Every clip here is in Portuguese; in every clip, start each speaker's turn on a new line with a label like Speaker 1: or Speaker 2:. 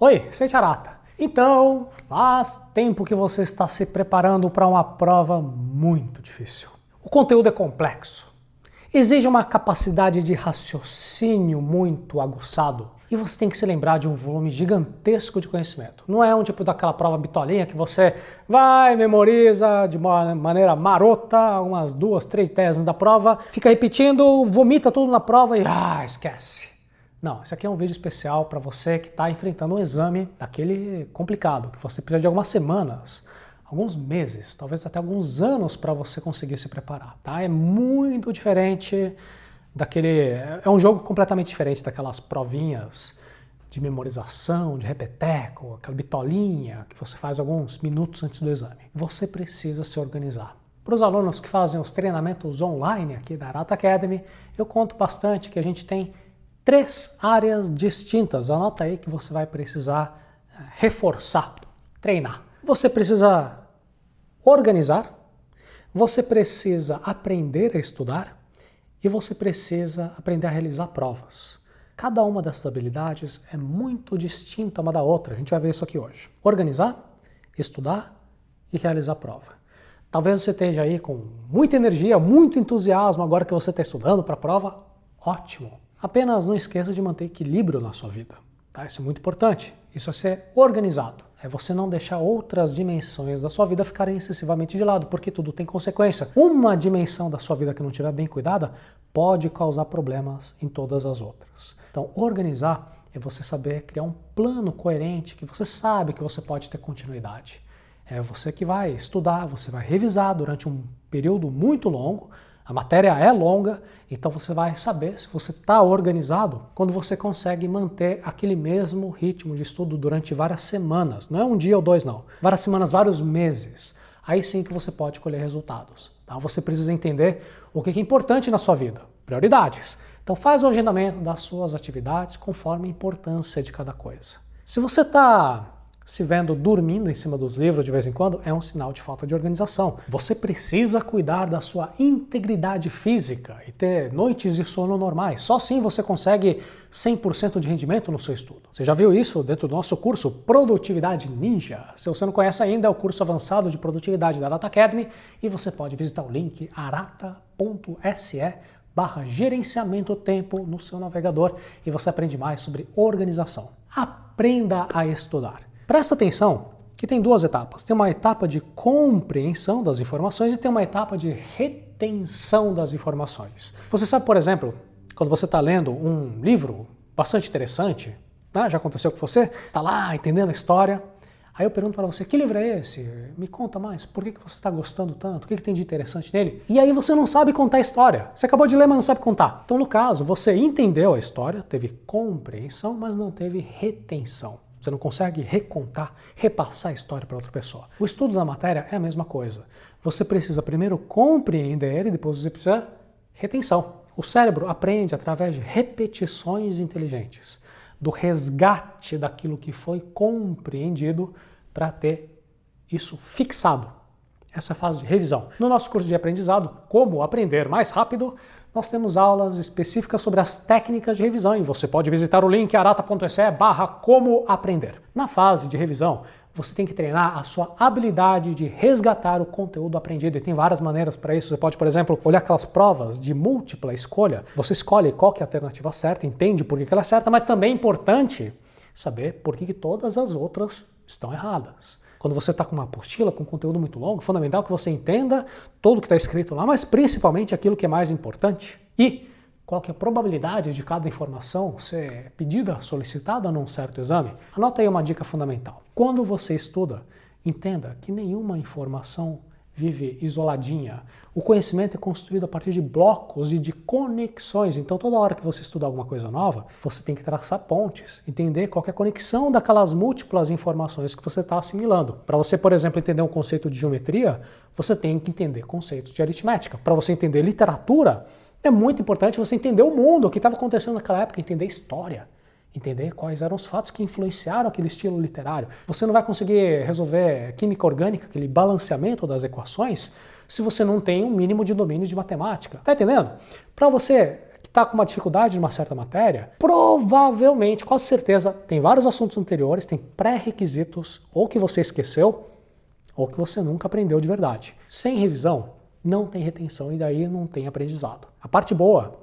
Speaker 1: Oi, Sente Arata. Então, faz tempo que você está se preparando para uma prova muito difícil. O conteúdo é complexo, exige uma capacidade de raciocínio muito aguçado e você tem que se lembrar de um volume gigantesco de conhecimento. Não é um tipo daquela prova bitolinha que você vai, memoriza de uma maneira marota, umas 2, 3 ideias antes da prova, fica repetindo, vomita tudo na prova e esquece. Não, esse aqui é um vídeo especial para você que está enfrentando um exame daquele complicado, que você precisa de algumas semanas, alguns meses, talvez até alguns anos para você conseguir se preparar, tá? É muito diferente daquele... É um jogo completamente diferente daquelas provinhas de memorização, de repeteco, aquela bitolinha que você faz alguns minutos antes do exame. Você precisa se organizar. Para os alunos que fazem os treinamentos online aqui da Arata Academy, eu conto bastante que a gente tem 3 áreas distintas. Anota aí que você vai precisar reforçar, treinar. Você precisa organizar, você precisa aprender a estudar e você precisa aprender a realizar provas. Cada uma dessas habilidades é muito distinta uma da outra. A gente vai ver isso aqui hoje. Organizar, estudar e realizar prova. Talvez você esteja aí com muita energia, muito entusiasmo agora que você está estudando para a prova. Ótimo! Apenas não esqueça de manter equilíbrio na sua vida. Tá? Isso é muito importante. Isso é ser organizado. É você não deixar outras dimensões da sua vida ficarem excessivamente de lado, porque tudo tem consequência. Uma dimensão da sua vida que não estiver bem cuidada pode causar problemas em todas as outras. Então, organizar é você saber criar um plano coerente que você sabe que você pode ter continuidade. É você que vai estudar, você vai revisar durante um período muito longo. A matéria é longa, então você vai saber se você está organizado quando você consegue manter aquele mesmo ritmo de estudo durante várias semanas. Não é um dia ou 2, não. Várias semanas, vários meses. Aí sim que você pode colher resultados. Tá? Você precisa entender o que é importante na sua vida. Prioridades. Então faz o agendamento das suas atividades conforme a importância de cada coisa. Se você está se vendo dormindo em cima dos livros de vez em quando, é um sinal de falta de organização. Você precisa cuidar da sua integridade física e ter noites de sono normais. Só assim você consegue 100% de rendimento no seu estudo. Você já viu isso dentro do nosso curso Produtividade Ninja? Se você não conhece ainda, é o curso avançado de produtividade da Arata Academy e você pode visitar o link arata.se/gerenciamento tempo no seu navegador e você aprende mais sobre organização. Aprenda a estudar. Presta atenção que tem 2 etapas. Tem uma etapa de compreensão das informações e tem uma etapa de retenção das informações. Você sabe, por exemplo, quando você está lendo um livro bastante interessante, né? Já aconteceu com você? Está lá entendendo a história. Aí eu pergunto para você, que livro é esse? Me conta mais, por que você está gostando tanto? O que tem de interessante nele? E aí você não sabe contar a história. Você acabou de ler, mas não sabe contar. Então, no caso, você entendeu a história, teve compreensão, mas não teve retenção. Você não consegue recontar, repassar a história para outra pessoa. O estudo da matéria é a mesma coisa. Você precisa primeiro compreender e depois você precisa retenção. O cérebro aprende através de repetições inteligentes, do resgate daquilo que foi compreendido para ter isso fixado. Essa é a fase de revisão. No nosso curso de aprendizado, Como Aprender Mais Rápido, nós temos aulas específicas sobre as técnicas de revisão e você pode visitar o link arata.se/como aprender. Na fase de revisão, você tem que treinar a sua habilidade de resgatar o conteúdo aprendido e tem várias maneiras para isso. Você pode, por exemplo, olhar aquelas provas de múltipla escolha. Você escolhe qual que é a alternativa certa, entende por que ela é certa, mas também é importante saber por que todas as outras estão erradas. Quando você está com uma apostila, com conteúdo muito longo, é fundamental que você entenda tudo que está escrito lá, mas principalmente aquilo que é mais importante. E qual que é a probabilidade de cada informação ser pedida, solicitada num certo exame? Anota aí uma dica fundamental. Quando você estuda, entenda que nenhuma informação vive isoladinha. O conhecimento é construído a partir de blocos e de conexões. Então, toda hora que você estudar alguma coisa nova, você tem que traçar pontes, entender qual que é a conexão daquelas múltiplas informações que você está assimilando. Para você, por exemplo, entender um conceito de geometria, você tem que entender conceitos de aritmética. Para você entender literatura, é muito importante você entender o mundo, o que estava acontecendo naquela época, entender história. Entender quais eram os fatos que influenciaram aquele estilo literário. Você não vai conseguir resolver química orgânica, aquele balanceamento das equações, se você não tem um mínimo de domínio de matemática. Tá entendendo? Para você que está com uma dificuldade de uma certa matéria, provavelmente, com certeza, tem vários assuntos anteriores, tem pré-requisitos, ou que você esqueceu, ou que você nunca aprendeu de verdade. Sem revisão, não tem retenção e daí não tem aprendizado. A parte boa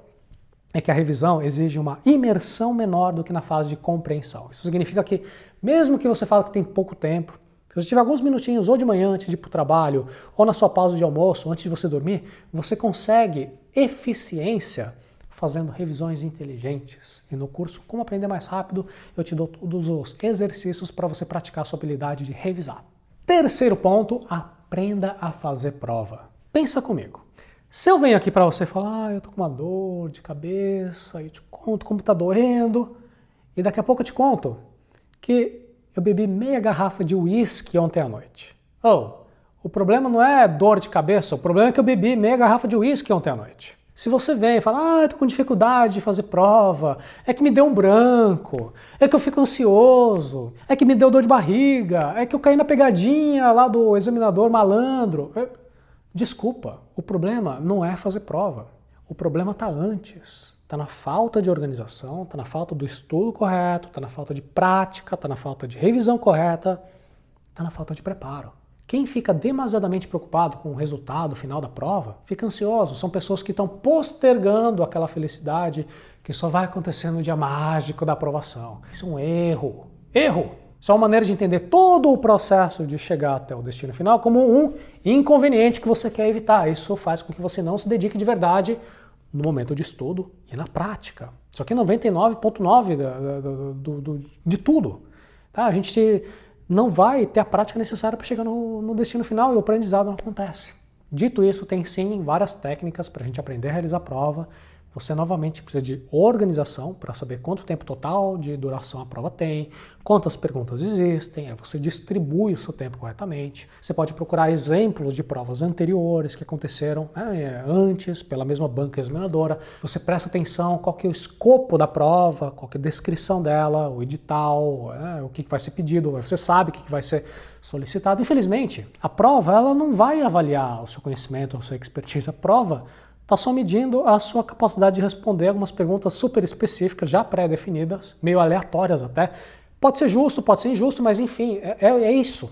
Speaker 1: é que a revisão exige uma imersão menor do que na fase de compreensão. Isso significa que, mesmo que você fale que tem pouco tempo, se você tiver alguns minutinhos ou de manhã antes de ir para o trabalho, ou na sua pausa de almoço, antes de você dormir, você consegue eficiência fazendo revisões inteligentes. E no curso Como Aprender Mais Rápido, eu te dou todos os exercícios para você praticar a sua habilidade de revisar. Terceiro ponto, aprenda a fazer prova. Pensa comigo. Se eu venho aqui para você e falar, eu tô com uma dor de cabeça, e te conto como tá doendo, e daqui a pouco eu te conto que eu bebi meia garrafa de uísque ontem à noite. O problema não é dor de cabeça, o problema é que eu bebi meia garrafa de uísque ontem à noite. Se você vem e fala, eu tô com dificuldade de fazer prova, é que me deu um branco, é que eu fico ansioso, é que me deu dor de barriga, é que eu caí na pegadinha lá do examinador malandro. Desculpa, o problema não é fazer prova. O problema está antes. Está na falta de organização, está na falta do estudo correto, está na falta de prática, está na falta de revisão correta, está na falta de preparo. Quem fica demasiadamente preocupado com o resultado final da prova, fica ansioso. São pessoas que estão postergando aquela felicidade que só vai acontecer no dia mágico da aprovação. Isso é um erro. Erro! Isso é uma maneira de entender todo o processo de chegar até o destino final como um inconveniente que você quer evitar. Isso faz com que você não se dedique de verdade no momento de estudo e na prática. Isso aqui é 99,9% de tudo. Tá? A gente não vai ter a prática necessária para chegar no destino final e o aprendizado não acontece. Dito isso, tem sim várias técnicas para a gente aprender a realizar a prova. Você novamente precisa de organização para saber quanto tempo total de duração a prova tem, quantas perguntas existem, aí você distribui o seu tempo corretamente. Você pode procurar exemplos de provas anteriores que aconteceram antes pela mesma banca examinadora. Você presta atenção qual que é o escopo da prova, qual que é a descrição dela, o edital, o que vai ser pedido, você sabe o que vai ser solicitado. Infelizmente, a prova ela não vai avaliar o seu conhecimento, a sua expertise. A prova está só medindo a sua capacidade de responder algumas perguntas super específicas, já pré-definidas, meio aleatórias até. Pode ser justo, pode ser injusto, mas enfim, é isso.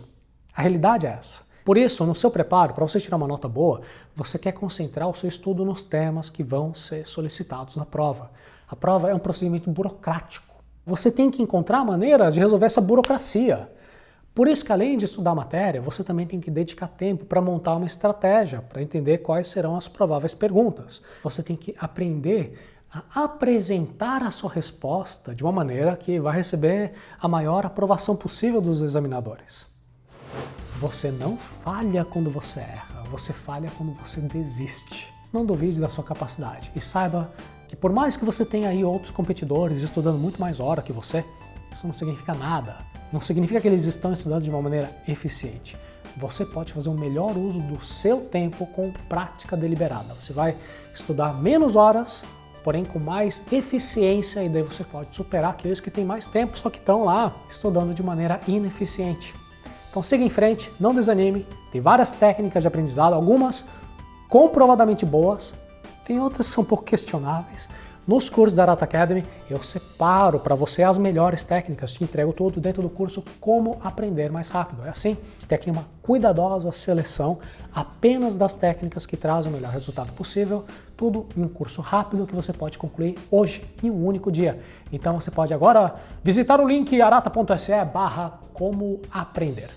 Speaker 1: A realidade é essa. Por isso, no seu preparo, para você tirar uma nota boa, você quer concentrar o seu estudo nos temas que vão ser solicitados na prova. A prova é um procedimento burocrático. Você tem que encontrar maneiras de resolver essa burocracia. Por isso que, além de estudar a matéria, você também tem que dedicar tempo para montar uma estratégia, para entender quais serão as prováveis perguntas. Você tem que aprender a apresentar a sua resposta de uma maneira que vai receber a maior aprovação possível dos examinadores. Você não falha quando você erra, você falha quando você desiste. Não duvide da sua capacidade e saiba que por mais que você tenha aí outros competidores estudando muito mais hora que você, isso não significa nada. Não significa que eles estão estudando de uma maneira eficiente. Você pode fazer um melhor uso do seu tempo com prática deliberada. Você vai estudar menos horas, porém com mais eficiência, e daí você pode superar aqueles que têm mais tempo, só que estão lá estudando de maneira ineficiente. Então siga em frente, não desanime. Tem várias técnicas de aprendizado, algumas comprovadamente boas, tem outras que são um pouco questionáveis. Nos cursos da Arata Academy, eu separo para você as melhores técnicas, te entrego tudo dentro do curso Como Aprender Mais Rápido. É assim, tem aqui uma cuidadosa seleção apenas das técnicas que trazem o melhor resultado possível, tudo em um curso rápido que você pode concluir hoje, em um único dia. Então você pode agora visitar o link arata.se/como aprender.